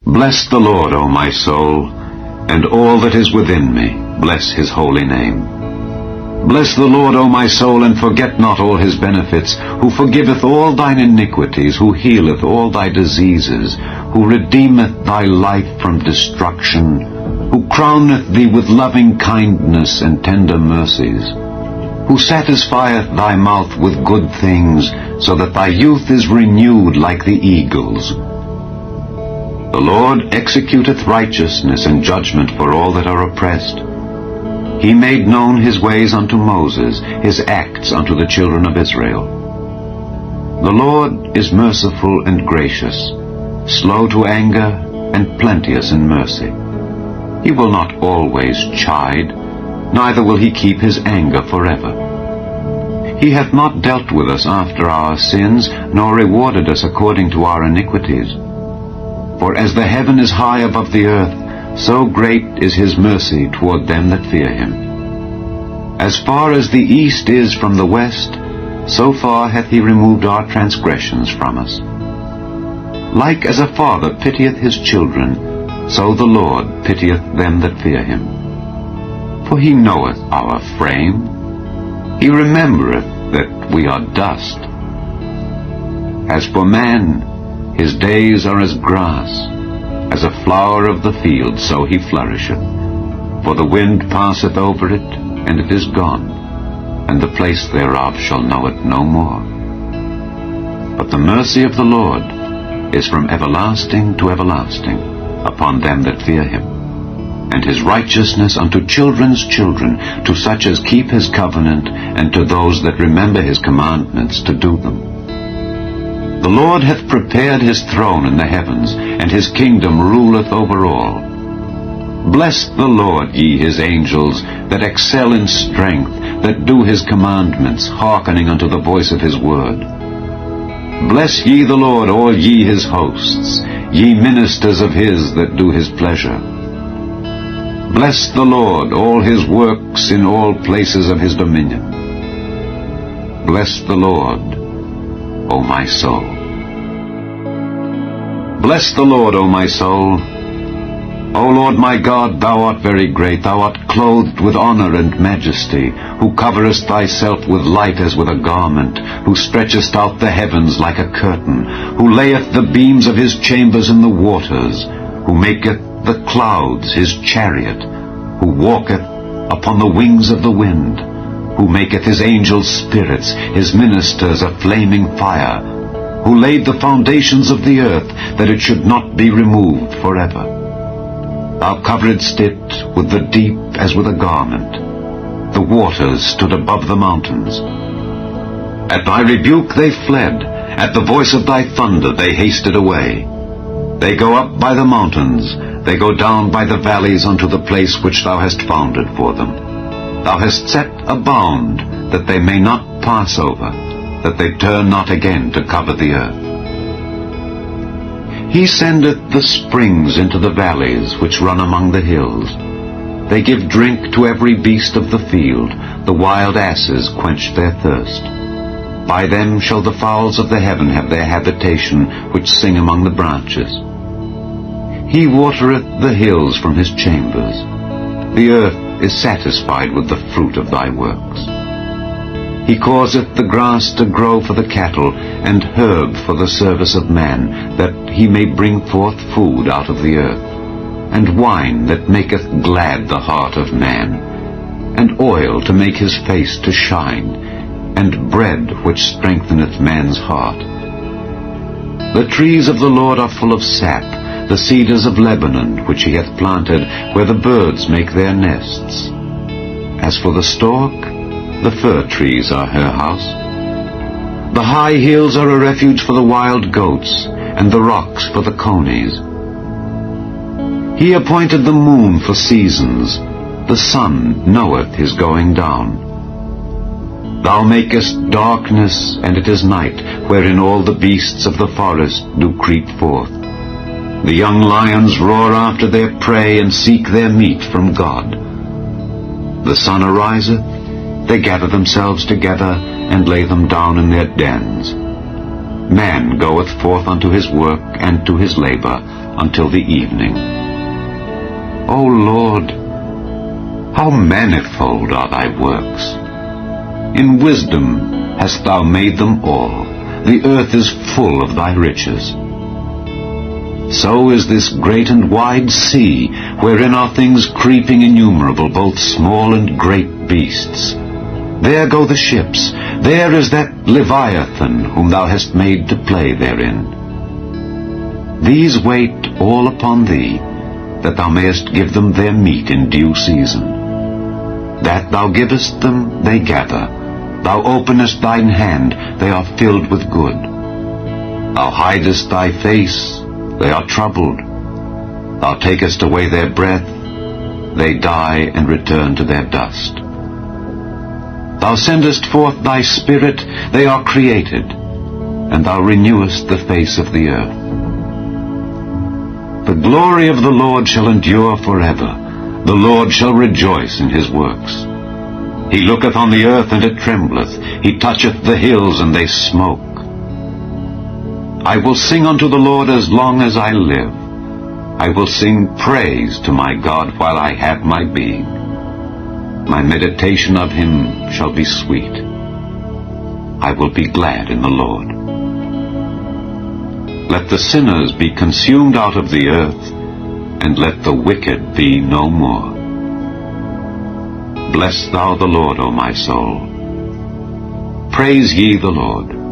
Bless the Lord, O my soul, and all that is within me, bless his holy name. Bless the Lord, O my soul, and forget not all his benefits, who forgiveth all thine iniquities, who healeth all thy diseases, who redeemeth thy life from destruction, who crowneth thee with loving kindness and tender mercies, who satisfieth thy mouth with good things, so that thy youth is renewed like the eagles. The Lord executeth righteousness and judgment for all that are oppressed. He made known his ways unto Moses, his acts unto the children of Israel. The Lord is merciful and gracious, slow to anger, and plenteous in mercy. He will not always chide, neither will he keep his anger forever. He hath not dealt with us after our sins, nor rewarded us according to our iniquities. For as the heaven is high above the earth, so great is his mercy toward them that fear him. As far as the east is from the west, so far hath he removed our transgressions from us. Like as a father pitieth his children, so the Lord pitieth them that fear him. For he knoweth our frame. He remembereth that we are dust. As for man, his days are as grass, as a flower of the field, so he flourisheth. For the wind passeth over it, and it is gone, and the place thereof shall know it no more. But the mercy of the Lord is from everlasting to everlasting upon them that fear him, and his righteousness unto children's children, to such as keep his covenant, and to those that remember his commandments to do them. The Lord hath prepared his throne in the heavens, and his kingdom ruleth over all. Bless the Lord, ye his angels, that excel in strength, that do his commandments, hearkening unto the voice of his word. Bless ye the Lord, all ye his hosts, ye ministers of his that do his pleasure. Bless the Lord, all his works in all places of his dominion. Bless the Lord, O my soul. Bless the Lord, O my soul. O Lord my God, thou art very great. Thou art clothed with honor and majesty, who coverest thyself with light as with a garment, who stretchest out the heavens like a curtain, who layeth the beams of his chambers in the waters, who maketh the clouds his chariot, who walketh upon the wings of the wind, who maketh his angels spirits, his ministers a flaming fire, who laid the foundations of the earth, that it should not be removed forever. Thou coveredst it with the deep as with a garment. The waters stood above the mountains. At thy rebuke they fled. At the voice of thy thunder they hasted away. They go up by the mountains. They go down by the valleys unto the place which thou hast founded for them. Thou hast set a bound, that they may not pass over, that they turn not again to cover the earth. He sendeth the springs into the valleys which run among the hills. They give drink to every beast of the field. The wild asses quench their thirst. By them shall the fowls of the heaven have their habitation, which sing among the branches. He watereth the hills from his chambers. The earth is satisfied with the fruit of thy works. He causeth the grass to grow for the cattle, and herb for the service of man, that he may bring forth food out of the earth, and wine that maketh glad the heart of man, and oil to make his face to shine, and bread which strengtheneth man's heart. The trees of the Lord are full of sap, the cedars of Lebanon, which he hath planted, where the birds make their nests. As for the stork, the fir trees are her house. The high hills are a refuge for the wild goats, and the rocks for the conies. He appointed the moon for seasons. The sun knoweth his going down. Thou makest darkness, and it is night, wherein all the beasts of the forest do creep forth. The young lions roar after their prey, and seek their meat from God. The sun ariseth, they gather themselves together, and lay them down in their dens. Man goeth forth unto his work and to his labor, until the evening. O Lord, how manifold are thy works! In wisdom hast thou made them all. The earth is full of thy riches. So is this great and wide sea, wherein are things creeping innumerable, both small and great beasts. There go the ships. There is that Leviathan, whom thou hast made to play therein. These wait all upon thee, that thou mayest give them their meat in due season. That thou givest them, they gather. Thou openest thine hand, they are filled with good. Thou hidest thy face, they are troubled. Thou takest away their breath, they die and return to their dust. Thou sendest forth thy Spirit, they are created, and thou renewest the face of the earth. The glory of the Lord shall endure forever. The Lord shall rejoice in his works. He looketh on the earth, and it trembleth. He toucheth the hills, and they smoke. I will sing unto the Lord as long as I live. I will sing praise to my God while I have my being. My meditation of him shall be sweet. I will be glad in the Lord. Let the sinners be consumed out of the earth, and let the wicked be no more. Bless thou the Lord, O my soul. Praise ye the Lord.